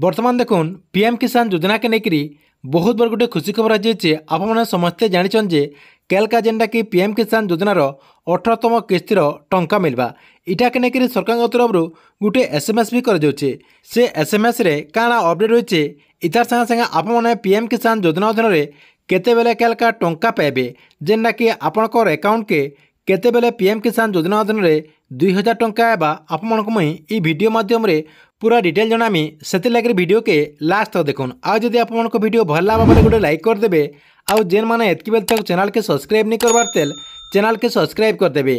बर्तमान देखुन पीएम किसान योजना के लेकर बहुत बड़ गोटे खुशी खबर आज आपने समस्ते जान जे कैलका जेनटा कि पीएम किसान योजनार 18तम किस्तिर टंका मिलवा इटा के लेकर सरकार तरफ गोटे एसएमएस भी कर से एसएमएस रे काଣା अपडेट होइछे इतार संगे संगे आपने पीएम किसान योजना अधीन केते बेले कैलका टंका पाइबे जेनटा कि आपनकर अकाउंट के केते बेले पीएम किसान योजना अधीन 2000 टंका आवा आपन को मुई ई वीडियो माध्यम रे पूरा डिटेल जनामी से लगे वीडियो के लास्ट तक देखुन आदि आपन को वीडियो भल लगा बोले गोटे लाइक करदे आउ जेन मैंने एतकी बेल तक चैनल के सब्सक्राइब नहीं करवार तेल चैनल के सब्सक्राइब करदे।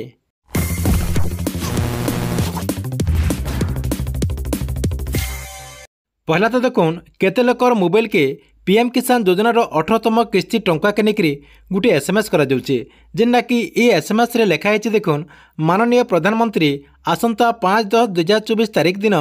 पहला तो देखुन केते लोकर मोबाइल के पीएम किसान योजनार 18तम किस्ती टंका के लेकर गोटे एसएमएस करा जेनटा कि ये एसएमएस रे लिखाई देखुन माननीय प्रधानमंत्री आसंता 5/10/2024 तारीख दिन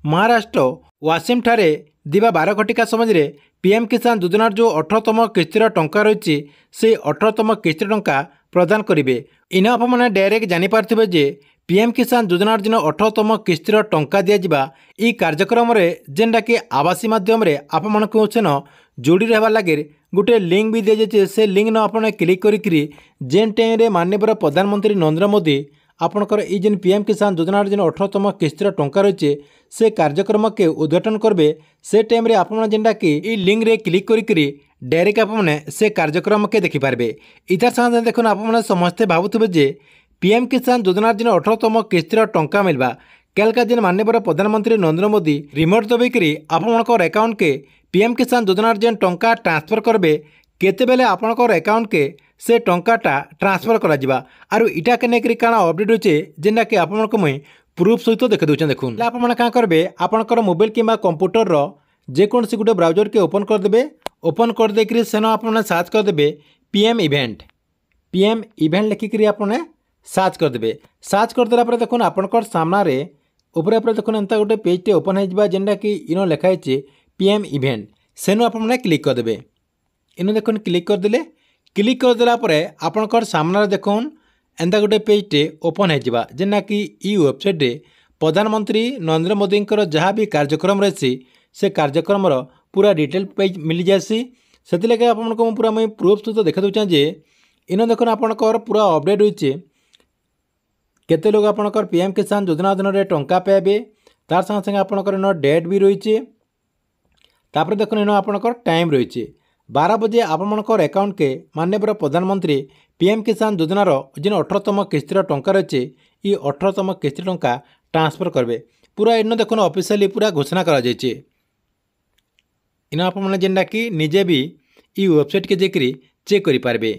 महाराष्ट्र वासिम ठारे दिवा 12 घटिका समय पीएम किसान योजनार जो 18तम किस्तिर टंका रही से 18तम किस्ती टंका प्रदान करेंगे। इन आपने डायरेक्ट जानीपारे जे पीएम किसान योजनार दिन 18तम किस्तिर टंका दिज्वा ई कार्यक्रम जेनटा कि आवासी माध्यम आपण सेन जोड़ी रहा लगे गोटे लिंक भी दिजाई से लिंक न आप क्लिक करी जेन टाइम माननीय प्रधानमंत्री नरेंद्र मोदी आपणकर ये जेन पीएम किसान योजनार जेन 18तम किस्तिर टंका रही से कार्यक्रम के उद्घाटन करेंगे से टाइम रे आपन जेनटा कि ई लिंक रे क्लिक करी डायरेक्ट आपने से कार्यक्रम के देखिपारे। इतार साथ देखुन आपने समस्ते भावुवे जे पीएम किसान योजनार जेन 18तम किस्तिर टंका मिलवा कैलका जेन माननीय प्रधानमंत्री नरेंद्र मोदी रिमोट दबाई आपणकर अकाउंट के पीएम किसान योजनार जेन टंका ट्रांसफर करबे केते बेले आपणकर अकाउंट के से टंकाटा ट्रांसफर करा आरु इटा के लेकर काଣା अपडेट होचे जेनटा कि आपनको मुई प्रूफ सहित देख दूँ देखुन आपने क्या करेंगे आपणकर मोबाइल किंबा कंप्यूटर जेकोसी गोटे ब्राउजर के ओपन करदे ओपन कर देकर सेन आपने सर्च करदे पीएम इवेंट लिखिक आपने सर्च करदे सर्च करदेला पर देखुन आपणकर सामने ऊपर देखुन एंता गोटे पेजटे ओपन हो जेनटा कि इन लिखाई पीएम इवेंट सेनु आपने क्लिक करदे इन देखुन क्लिक करदेला आपणकर सामने देखुन एंता गोटे पेजटे ओपन हो जेना कि ई वेबसाइट प्रधानमंत्री नरेंद्र मोदी जहाँ भी कार्यक्रम रही से कार्यक्रम पूरा डिटेल पेज मिल जासी से लगे आपको पूरा मुझे प्रूफ सहित देखा दूँ जे इन देखुन आपणकर पूरा अपडेट होइछे केते लोग आपणकर पीएम किसान योजना अधीन टंका पाइबे तार संगे संगे आपणकर इन डेट भी रही तापर देखुन इन आपणकर टाइम रही 12 बजे आपणकर अकाउंट के माननीय प्रधानमंत्री पीएम किसान योजनार जेन 18तम किस्तिर टंका रही ये 18तम किस्ती टंका ट्रांसफर करेंगे पूरा इन देखुन ऑफिशियली पूरा घोषणा करा जायछि इन आपने जेनटा कि निजे भी ई वेबसाइट के जेकरी चेक करि पारबे।